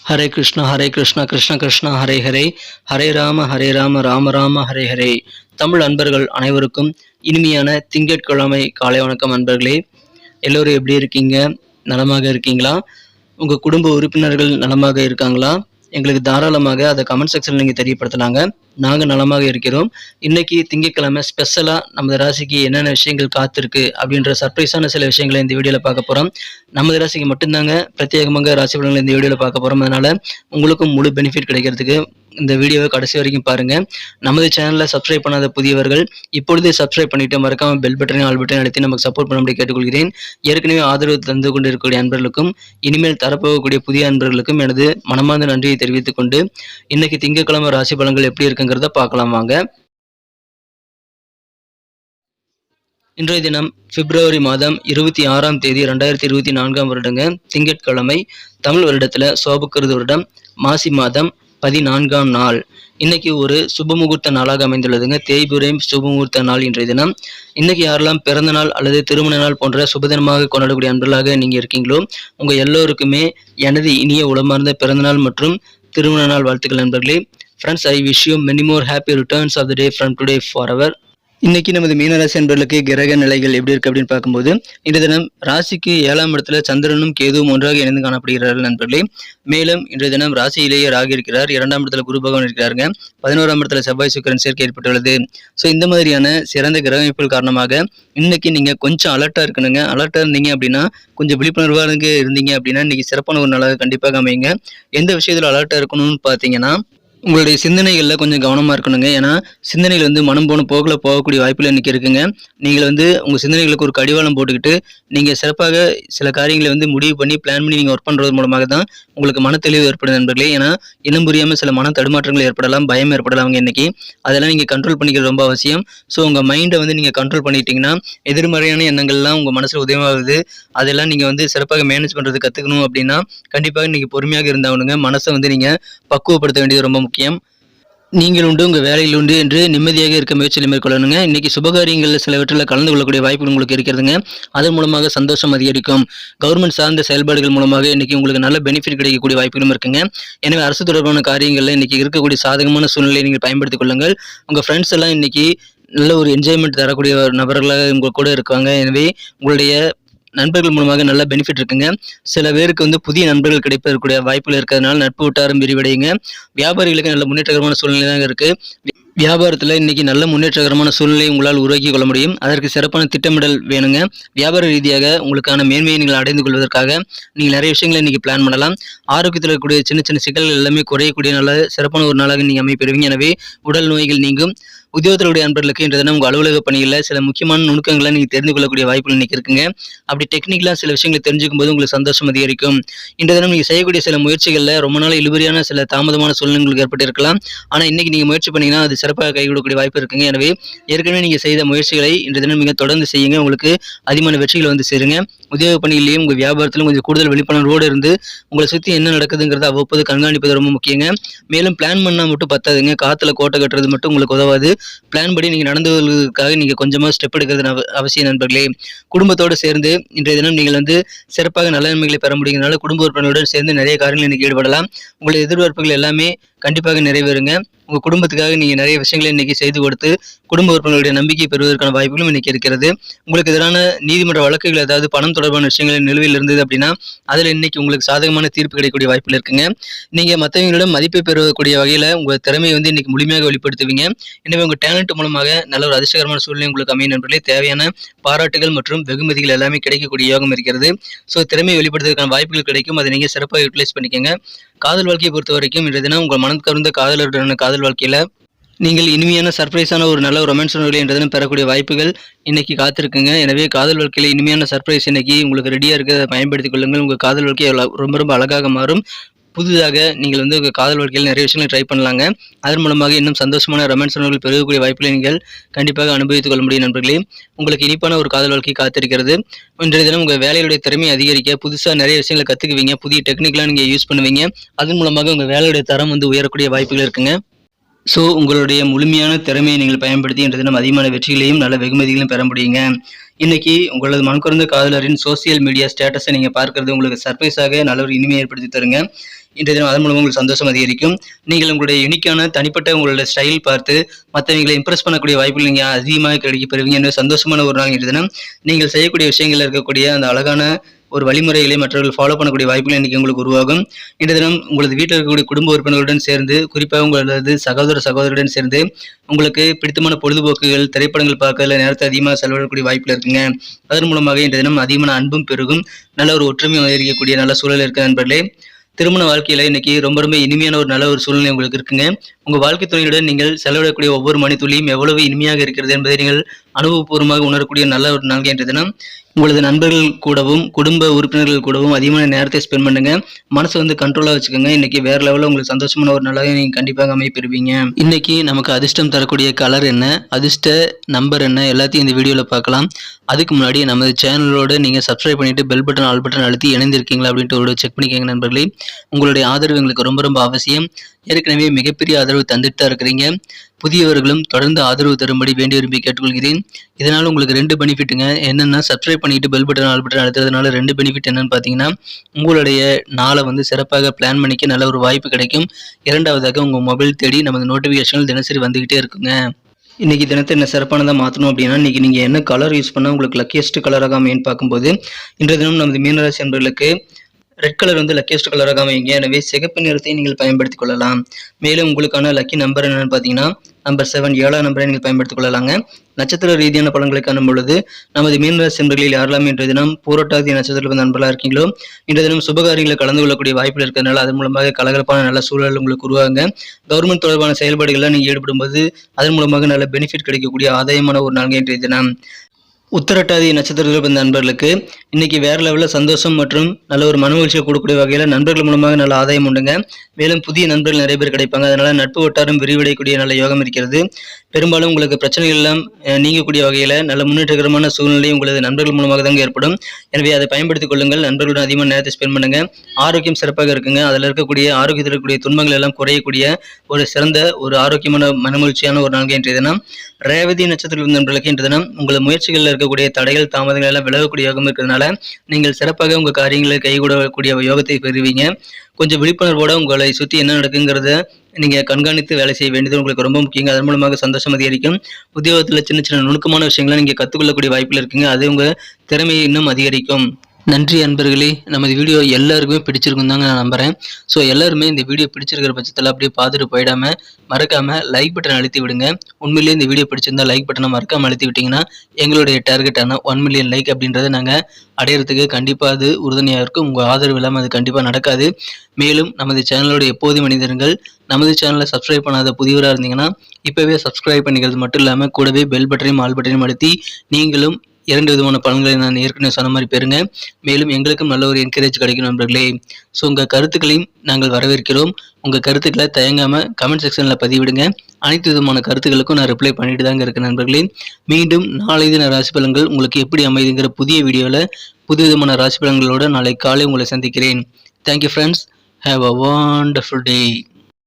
ஹரே கிருஷ்ணா கிருஷ்ண கிருஷ்ணா ஹரே ஹரே, ஹரே ராம ராம ராம ஹரே ஹரே. தமிழ் அன்பர்கள் அனைவருக்கும் இனிமையான திங்கட்கிழமை காலை வணக்கம் அன்பர்களே. எல்லோரும் எப்படி இருக்கீங்க? நலமாக இருக்கீங்களா? உங்கள் குடும்ப உறுப்பினர்கள் நலமாக இருக்காங்களா? எங்களுக்கு தாராளமாக அதை கமெண்ட் செக்ஷனில் நீங்கள் தெரியப்படுத்தலாங்க. நாங்கள் நலமாக இருக்கிறோம். இன்னைக்கு திங்கட்கிழமை ஸ்பெஷலாக நமது ராசிக்கு என்னென்ன விஷயங்கள் காத்திருக்கு அப்படின்ற சர்ப்ரைஸான சில விஷயங்களை இந்த வீடியோவில் பார்க்க போகிறோம். நமது ராசிக்கு மட்டும்தாங்க பிரத்யேகமாக ராசி பலன்களை இந்த வீடியோவில் பார்க்க போகிறோம். அதனால் உங்களுக்கும் முழு பெனிஃபிட் கிடைக்கிறதுக்கு இந்த வீடியோவை கடைசி வரைக்கும் பாருங்கள். நமது சேனலில் சப்ஸ்கிரைப் பண்ணாத புதியவர்கள் இப்பொழுதே சப்ஸ்கிரைப் பண்ணிவிட்டு மறக்காமல் பெல் பட்டனையும் ஆல் பட்டனையும் அழுத்தி நமக்கு சப்போர்ட் பண்ணும்படி கேட்டுக்கொள்கிறேன். ஏற்கனவே ஆதரவு தந்து கொண்டு இருக்கக்கூடிய அன்பர்களுக்கும் இனிமேல் தரப்போகக்கூடிய புதிய அன்பர்களுக்கும் எனது மனமார்ந்த நன்றியை தெரிவித்துக் கொண்டு இன்னைக்கு திங்கட்கிழமை ராசி பலன்கள் எப்படி இருக்குங்கிறத பார்க்கலாம் வாங்க. இன்றைய தினம் பிப்ரவரி மாதம் 26ஆம் தேதி 2024 வருடங்க, திங்கட்கிழமை. தமிழ் வருடத்தில் சோபக்கிருது வருடம் மாசி மாதம் 14ஆம் நாள். இன்னைக்கு ஒரு சுபமுகூர்த்த நாளாக அமைந்துள்ளதுங்க. தேய்பிரையும் சுபமுகூர்த்த நாள் இன்றைய தினம். இன்னைக்கு யாரெல்லாம் பிறந்த நாள் அல்லது திருமண நாள் போன்ற சுபதினமாக கொண்டாடக்கூடிய அன்பர்களாக நீங்க இருக்கீங்களோ உங்க எல்லோருக்குமே எனது இனிய உளமார்ந்த பிறந்தநாள் மற்றும் திருமண நாள் வாழ்த்துக்கள் நண்பர்களே. Friends, I wish you many more happy returns of the day from today forever. இன்னைக்கு நமது மீனராசி அன்பர்களுக்கு கிரக நிலைகள் எப்படி இருக்கு அப்படின்னு பார்க்கும்போது, இன்றைய தினம் ராசிக்கு 7ஆம் இடத்துல சந்திரனும் கேதுவும் ஒன்றாக இணைந்து காணப்படுகிறார்கள் நண்பர்களே. மேலும் இன்றைய தினம் ராசியிலேயே ராகு இருக்கிறார், 2ஆம் இடத்துல குரு பகவான் இருக்கிறாருங்க, 11ஆம் இடத்துல செவ்வாய் சுக்கிரன் சேர்க்கை ஏற்பட்டுள்ளது. ஸோ இந்த மாதிரியான சிறந்த கிரக அமைப்புகள் காரணமாக இன்னைக்கு நீங்க கொஞ்சம் அலர்ட்டா இருக்கணுங்க. அலர்ட்டா இருந்தீங்க அப்படின்னா, கொஞ்சம் விழிப்புணர்வாக இருந்தீங்க அப்படின்னா இன்னைக்கு சிறப்பான ஒரு நாளாக கண்டிப்பாக அமையுங்க. எந்த விஷயத்துல அலர்ட்டா இருக்கணும்னு பார்த்தீங்கன்னா, உங்களுடைய சிந்தனைகளில் கொஞ்சம் கவனமாக இருக்கணுங்க. ஏன்னா சிந்தனைகள் மனம் போன போக்கில் போகக்கூடிய வாய்ப்புகள் இன்றைக்கி இருக்குங்க. நீங்கள் உங்கள் சிந்தனைகளுக்கு ஒரு கடிவாளம் போட்டுக்கிட்டு நீங்கள் சிறப்பாக சில காரியங்களை முடிவு பண்ணி பிளான் பண்ணி நீங்கள் ஒர்க் பண்ணுறது மூலமாக தான் உங்களுக்கு மனத்தெளிவு ஏற்படும் நண்பர்களே. ஏன்னா இனம் புரியாமல் சில மன தடுமாற்றங்கள் ஏற்படலாம், பயம் ஏற்படலாம் இன்றைக்கி. அதெல்லாம் நீங்கள் கண்ட்ரோல் பண்ணிக்கிறது ரொம்ப அவசியம். ஸோ உங்கள் மைண்டை நீங்கள் கண்ட்ரோல் பண்ணிட்டீங்கன்னா எதிர்மறையான எண்ணங்கள்லாம் உங்கள் மனசில் உதயமாகுது. அதெல்லாம் நீங்கள் சிறப்பாக மேனேஜ் பண்ணுறது கற்றுக்கணும் அப்படின்னா கண்டிப்பாக இன்றைக்கி பொறுமையாக இருந்தாகணுங்க. மனசை நீங்கள் பக்குவப்படுத்த வேண்டியது ரொம்ப முக்கியம். நீங்கள் உண்டு உங்கள் வேலையில் உண்டு என்று நிம்மதியாக இருக்க முயற்சியில் மேற்கொள்ளணுங்க. இன்னைக்கு சுபகாரியங்களில் சிலவற்றில் கலந்து கொள்ளக்கூடிய வாய்ப்பு உங்களுக்கு இருக்கிறதுங்க. அதன் மூலமாக சந்தோஷம் அதிகரிக்கும். கவர்மெண்ட் சார்ந்த செயல்பாடுகள் மூலமாக இன்னைக்கு உங்களுக்கு நல்ல பெனிஃபிட் கிடைக்கக்கூடிய வாய்ப்புகளும் இருக்குங்க. எனவே அரசு தொடர்பான காரியங்களில் இன்னைக்கு இருக்கக்கூடிய சாதகமான சூழ்நிலையை நீங்கள் பயன்படுத்திக் கொள்ளுங்கள். உங்கள் ஃப்ரெண்ட்ஸ் எல்லாம் இன்னைக்கு நல்ல ஒரு என்ஜாய்மெண்ட் தரக்கூடிய நபர்களாக உங்கள் கூட இருக்காங்க. எனவே உங்களுடைய நண்பர்கள் மூலமாக நல்ல பெனிஃபிட் இருக்குங்க. சில பேருக்கு புதிய நண்பர்கள் கிடைப்பதற்குரிய வாய்ப்புகள் இருக்கிறதுனால நட்பு வட்டாரம் விரிவடையுங்க. வியாபாரிகளுக்கு நல்ல முன்னேற்றகரமான சூழ்நிலை தான் இருக்கு. வியாபாரத்தில் இன்னைக்கு நல்ல முன்னேற்றகரமான சூழ்நிலையை உங்களால் உருவாக்கி கொள்ள முடியும். அதற்கு சிறப்பான திட்டமிடல் வேணுங்க. வியாபார ரீதியாக உங்களுக்கான மேன்மையை நீங்கள் அடைந்து கொள்வதற்காக நீங்கள் நிறைய விஷயங்களை இன்னைக்கு பிளான் பண்ணலாம். ஆரோக்கியத்தில் இருக்கக்கூடிய சின்ன சின்ன சிக்கல்கள் எல்லாமே குறையக்கூடிய நல்ல சிறப்பான ஒரு நாளாக நீங்கள் அமைப்பெறுவீங்க. எனவே உடல் நோய்கள் நீங்கும். உத்தியோகத்தினுடைய அன்பர்களுக்கு இன்றைய தினம் உங்கள் அலுவலக பணிகளில் சில முக்கியமான நுணுக்கங்களை நீங்கள் தெரிந்து கொள்ளக்கூடிய வாய்ப்புகள் இன்னைக்கு இருக்குங்க. அப்படி டெக்னிக்கலாக சில விஷயங்களை தெரிஞ்சுக்கும் போது உங்களுக்கு சந்தோஷம் அதிகரிக்கும். இன்றைய தினம் நீங்கள் செய்யக்கூடிய சில முயற்சிகளில் ரொம்ப நாள் இழுபறியான சில தாமதமான சூழ்நிலைகளுக்கு ஏற்பட்டிருக்கலாம். ஆனால் இன்னைக்கு நீங்கள் முயற்சி பண்ணீங்கன்னா அது சிறப்பாக கைகூடக்கூடிய வாய்ப்பு இருக்குங்க. எனவே ஏற்கனவே நீங்கள் செய்த முயற்சிகளை இன்றைய தினம் நீங்கள் தொடர்ந்து செய்யுங்க. உங்களுக்கு அதிகமான வெற்றிகள் சேருங்க. உத்தியோக பணியிலையும் உங்கள் வியாபாரத்திலும் கொஞ்சம் கூடுதல் விழிப்புணர்வோடு இருந்து உங்களை சுற்றி என்ன நடக்குதுங்கிறத அவ்வப்போது கண்காணிப்பது ரொம்ப முக்கியங்க. மேலும் பிளான் பண்ணால் மட்டும் பத்தாதுங்க. காற்றுல கோட்டை கட்டுறது மட்டும் உங்களுக்கு உதவாது. பிளான் படி நீங்கள் நடந்து கொள்வதற்காக நீங்கள் கொஞ்சமாக ஸ்டெப் எடுக்கிறது அவசியம் நண்பர்களே. குடும்பத்தோடு சேர்ந்து இன்றைய தினம் நீங்கள் சிறப்பாக நல்ல நன்மைகளை பெற முடியுங்கனால குடும்ப உறுப்பினர்களுடன் சேர்ந்து நிறைய காரியங்கள் இன்னைக்கு ஈடுபடலாம். உங்களுடைய எதிர்பார்ப்புகள் எல்லாமே கண்டிப்பாக நிறைவேறுங்க. உங்கள் குடும்பத்துக்காக நீங்கள் நிறைய விஷயங்களை இன்னைக்கு செய்து கொடுத்து குடும்ப உறுப்பினர்களுடைய நம்பிக்கை பெறுவதற்கான வாய்ப்புகளும் இன்னைக்கு இருக்கிறது. உங்களுக்கு எதிரான நீதிமன்ற வழக்குகள் ஏதாவது பணம் தொடர்பான விஷயங்கள் நிலுவையில் இருந்தது அப்படின்னா அதில் இன்னைக்கு உங்களுக்கு சாதகமான தீர்ப்பு கிடைக்கக்கூடிய வாய்ப்புகள் இருக்குங்க. நீங்கள் மற்றவங்களிடம் மதிப்பை பெறக்கூடிய வகையில் உங்கள் திறமையை இன்னைக்கு முழுமையாக வெளிப்படுத்துவீங்க. எனவே உங்கள் டேலண்ட் மூலமாக நல்ல ஒரு அதிர்ஷ்டகரமான சூழ்நிலை உங்களுக்கு அமையும் நண்பர்களே. தேவையான பாராட்டுகள் மற்றும் வெகுமதிகள் எல்லாமே கிடைக்கக்கூடிய யோகம் இருக்கிறது. ஸோ திறமையை வெளிப்படுத்துவதற்கான வாய்ப்புகள் கிடைக்கும். அதை நீங்கள் சிறப்பாக யூட்டிலைஸ் பண்ணிக்கோங்க. காதல் வாழ்க்கையை பொறுத்த வரைக்கும் இன்றைய தினம் உங்கள் மனம் கவர்ந்த காதலருடனான காதல் வாழ்க்கையில நீங்கள் இனிமையான சர்ப்ரைஸான ஒரு நல்ல ரொமான்ஸ் உணர்வுகளை இன்றைய தினம் பெறக்கூடிய வாய்ப்புகள் இன்னைக்கு காத்திருக்குங்க. எனவே காதல் வாழ்க்கையில இனிமையான சர்ப்ரைஸ் இன்னைக்கு உங்களுக்கு ரெடியா இருக்கு. அதை பயன்படுத்திக் கொள்ளுங்கள். உங்கள் காதல் வாழ்க்கை ரொம்ப ரொம்ப அழகாக மாறும். புதிதாக நீங்கள் உங்கள் காதல் வாழ்க்கையில் நிறைய விஷயங்களை ட்ரை பண்ணலாங்க. அதன் மூலமாக இன்னும் சந்தோஷமான ரொமான்ஸ் உணர்வுகள் பெருகக்கூடிய வாய்ப்புகளை நீங்கள் கண்டிப்பாக அனுபவித்துக் கொள்ள முடியும் நண்பர்களே. உங்களுக்கு இனிப்பான ஒரு காதல் வாழ்க்கை காத்திருக்கிறது. இன்றைய தினம் உங்கள் வேலையுடைய திறமையை அதிகரிக்க புதுசாக நிறைய விஷயங்களை கற்றுக்குவீங்க. புதிய டெக்னிக்லாம் நீங்கள் யூஸ் பண்ணுவீங்க. அதன் மூலமாக உங்கள் வேலையுடைய தரம் உயரக்கூடிய வாய்ப்புகள் இருக்குங்க. ஸோ உங்களுடைய முழுமையான திறமையை நீங்கள் பயன்படுத்தி இன்றைய தினம் அதிகமான வெற்றிகளையும் நல்ல வெகுமதிகளையும் பெற முடியுங்க. இன்னைக்கு உங்களது மனக்குறந்த காதலரின் சோசியல் மீடியா ஸ்டேட்டஸை நீங்கள் பார்க்கறது உங்களுக்கு சர்ப்ரைஸாக நல்ல ஒரு இனிமையை ஏற்படுத்தி தருங்க. இன்றைய தினம் அதன் மூலமாக உங்களுக்கு சந்தோஷம் அதிகரிக்கும். நீங்கள் உங்களுடைய யூனிக்கான தனிப்பட்ட உங்களோட ஸ்டைல் பார்த்து மற்றவங்களை இம்ப்ரெஸ் பண்ணக்கூடிய வாய்ப்புகள் நீங்கள் அதிகமாக பெறுவீங்க. என்ன சந்தோஷமான ஒரு நாள் இன்றைய தினம். நீங்கள் செய்யக்கூடிய விஷயங்களில் இருக்கக்கூடிய அந்த அழகான ஒரு வழிமுறைகளை மற்றவர்கள் ஃபாலோ பண்ணக்கூடிய வாய்ப்புகள் இன்றைக்கி உங்களுக்கு உருவாகும். இன்றைய தினம் உங்களது வீட்டில் இருக்கக்கூடிய குடும்ப உறுப்பினர்களுடன் சேர்ந்து, குறிப்பாக உங்களது சகோதரர்களுடன் சேர்ந்து உங்களுக்கு பிடித்தமான பொழுதுபோக்குகள், திரைப்படங்கள் பார்க்கறதுல நேரத்தை அதிகமாக செலவிடக்கூடிய வாய்ப்பில் இருக்குங்க. அதன் மூலமாக இன்றைய தினம் அதிகமான அன்பும் பெருகும். நல்ல ஒரு ஒற்றுமை அதிகரிக்கக்கூடிய நல்ல சூழல் இருக்குது நண்பர்களே. திருமண வாழ்க்கையில இன்னைக்கு ரொம்ப இனிமையான ஒரு நல்ல ஒரு சூழ்நிலை உங்களுக்கு இருக்குங்க. உங்க வாழ்க்கை துணையுடன் நீங்கள் செலவிடக்கூடிய ஒவ்வொரு மணித்துளியும் எவ்வளவு இனிமையாக இருக்கிறது என்பதை நீங்கள் அனுபவபூர்வமாக உணரக்கூடிய நல்ல ஒரு நாள் என்ற தினம். உங்களது நண்பர்கள் கூடவும் குடும்ப உறுப்பினர்கள் கூடவும் அதிகமான நேரத்தை ஸ்பெண்ட் பண்ணுங்க. மனசை கண்ட்ரோலா வச்சுக்கோங்க. இன்னைக்கு வேற லெவலில் உங்களுக்கு சந்தோஷமான ஒரு நாளாக நீங்க கண்டிப்பாக அமைப்பெறுவீங்க. இன்னைக்கு நமக்கு அதிர்ஷ்டம் தரக்கூடிய கலர் என்ன, அதிர்ஷ்ட நம்பர் என்ன, எல்லாத்தையும் இந்த வீடியோல பார்க்கலாம். அதுக்கு முன்னாடி நமது சேனலோட நீங்க சப்ஸ்கிரைப் பண்ணிட்டு பெல் பட்டன் ஆல் பட்டன் அழுத்தி இணைந்திருக்கீங்களா அப்படின்ட்டு ஒரு செக் பண்ணிக்கோங்க நண்பர்களே. உங்களுடைய ஆதரவு எங்களுக்கு ரொம்ப அவசியம். ஏற்கனவே மிகப்பெரிய ஆதரவு தந்துட்டு தான் இருக்கிறீங்க. புதியவர்களும் தொடர்ந்து ஆதரவு தரும்படி வேண்டி விரும்பி கேட்டுக்கொள்கிறேன். இதனால் உங்களுக்கு 2 பெனிஃபிட்டுங்க. என்னென்னா, சப்ஸ்கிரைப் பண்ணிட்டு பெல் பட்டன் ஆல் பட்டன் அழுத்துறதுனால 2 பெனிஃபிட் என்னன்னு பார்த்தீங்கன்னா, உங்களுடைய நாளை சிறப்பாக பிளான் பண்ணிக்க நல்ல ஒரு வாய்ப்பு கிடைக்கும். இரண்டாவதாக உங்கள் மொபைல் தேடி நமது நோட்டிஃபிகேஷன்கள் தினசரி வந்துகிட்டே இருக்குங்க. இன்னைக்கு தினத்தை என்ன சிறப்பானதாக மாற்றணும் அப்படின்னா, இன்னைக்கு நீங்கள் என்ன கலர் யூஸ் பண்ணால் உங்களுக்கு லக்கியஸ்ட் கலராக அமைன்னு பார்க்கும்போது, இன்றைய தினம் நமது மீனராசி என்பவர்களுக்கு ரெட் கலர் லக்கியஸ்ட் கலராக அமைங்க. எனவே சிகப்பு நிறத்தை நீங்கள் பயன்படுத்திக் கொள்ளலாம். மேலும் உங்களுக்கான லக்கி நம்பர் என்னன்னு பார்த்தீங்கன்னா, நம்பர் 7 7ஆம் நம்பரை நீங்கள் பயன்படுத்திக் கொள்ளலாங்க. நட்சத்திர ரீதியான பலன்களை காணும் பொழுது நமது மீனராசி என்பர்களில் யாரெல்லாம் இன்றைய தினம் பூரட்டாதி நட்சத்திரத்தில் நண்பர்களாக இருக்கீங்களோ, இன்றைய தினம் சுபகாரியங்களை கலந்து கொள்ளக்கூடிய வாய்ப்புகள் இருக்கிறதுனால அதன் மூலமாக கலகலப்பான நல்ல சூழல் உங்களுக்கு உருவாங்க. கவர்மெண்ட் தொடர்பான செயல்பாடுகள்லாம் நீங்கள் ஈடுபடும்போது அதன் மூலமாக நல்ல பெனிஃபிட் கிடைக்கக்கூடிய ஆதாயமான ஒரு நாள் இன்றைய தினம். உத்திரட்டாதி நட்சத்திரத்தில் பிறந்த நண்பர்களுக்கு இன்னைக்கு வேற லெவலில் சந்தோஷம் மற்றும் நல்ல ஒரு மனமகிழ்ச்சியை கொடுக்கக்கூடிய வகையில் நண்பர்கள் மூலமாக நல்ல ஆதாயம் உண்டுங்க. மேலும் புதிய நண்பர்கள் நிறைய பேர் கிடைப்பாங்க. அதனால நட்பு வட்டாரம் விரிவடையக்கூடிய நல்ல யோகம் இருக்கிறது. பெரும்பாலும் உங்களுக்கு பிரச்சனைகள் எல்லாம் நீங்கக்கூடிய வகையில் நல்ல முன்னேற்றகரமான சூழ்நிலை உங்களது நண்பர்கள் மூலமாக தாங்க ஏற்படும். எனவே அதை பயன்படுத்திக் கொள்ளுங்கள். நண்பர்களுடன் அதிகமாக நேரத்தை ஸ்பெண்ட் பண்ணுங்க. ஆரோக்கியம் சிறப்பாக இருக்குங்க. அதில் இருக்கக்கூடிய ஆரோக்கியத்தில் இருக்கக்கூடிய துன்பங்கள் எல்லாம் குறையக்கூடிய ஒரு சிறந்த ஒரு ஆரோக்கியமான மனமகிழ்ச்சியான ஒரு நாள் இன்றைய தினம். ரேவதி நட்சத்திரத்தில் நண்பர்களுக்கு இன்றைய தினம் உங்கள் முயற்சிகளில் இருக்கக்கூடிய தடைகள் தாமதங்கள் எல்லாம் விலகக்கூடிய யோகம் இருக்கிறதுனால நீங்கள் சிறப்பாக உங்கள் காரியங்களை கைகூடக்கூடிய யோகத்தை பெறுவீங்க. கொஞ்சம் விழிப்புணர்வோட உங்களை சுற்றி என்ன நடக்குங்கிறத நீங்கள் கண்காணித்து வேலை செய்ய வேண்டியது உங்களுக்கு ரொம்ப முக்கியங்க. அதன் மூலமாக சந்தோஷம் அதிகரிக்கும். உத்தியோகத்தில் சின்ன நுணுக்கமான விஷயங்களை நீங்கள் கற்றுக்கொள்ளக்கூடிய வாய்ப்பில் இருக்குங்க. அது உங்கள் திறமையை இன்னும் அதிகரிக்கும். நன்றி அன்பர்களே. நமது வீடியோ எல்லாருக்குமே பிடிச்சிருக்கும் தாங்க நான் நம்புகிறேன். ஸோ எல்லாருமே இந்த வீடியோ பிடிச்சிருக்கிற பட்சத்தில் அப்படியே பார்த்துட்டு போயிடாமல் மறக்காமல் லைக் பட்டன் அழுத்தி விடுங்க. உண்மையிலேயே இந்த வீடியோ பிடிச்சிருந்தா லைக் பட்டனை மறக்காமல் அழுத்தி விட்டிங்கன்னா எங்களுடைய டார்கெட்டான 1 மில்லியன் லைக் அப்படின்றத நாங்கள் அடையிறதுக்கு கண்டிப்பாக அது உறுதுணையாக இருக்கும். உங்கள் ஆதரவு இல்லாமல் அது கண்டிப்பாக நடக்காது. மேலும் நமது சேனலோட எப்போதும் மனிதர்கள் நமது சேனலை சப்ஸ்கிரைப் பண்ணாத புதியவராக இருந்தீங்கன்னா இப்போவே சப்ஸ்கிரைப் பண்ணிக்கிறது மட்டும் இல்லாமல் கூடவே பெல் பட்டனையும் ஆல் பட்டனையும் அழுத்தி நீங்களும் 2 விதமான பலன்களை நான் ஏற்கனவே சொன்ன மாதிரி பெறுங்க. மேலும் எங்களுக்கும் நல்ல ஒரு என்கரேஜ் கிடைக்கும் நண்பர்களே. ஸோ உங்கள் கருத்துக்களையும் நாங்கள் வரவேற்கிறோம். உங்கள் கருத்துக்களை தயங்காமல் கமெண்ட் செக்ஷனில் பதிவிடுங்க. அனைத்து விதமான கருத்துக்களுக்கும் நான் ரிப்ளை பண்ணிட்டு தாங்க இருக்கேன் நண்பர்களே. மீண்டும் நாளை தின ராசி பலன்கள் உங்களுக்கு எப்படி அமைதுங்கிற புதிய வீடியோவில் புது விதமான ராசி பலன்களோடு நாளை காலை உங்களை சந்திக்கிறேன். Thank you friends. Have a wonderful day.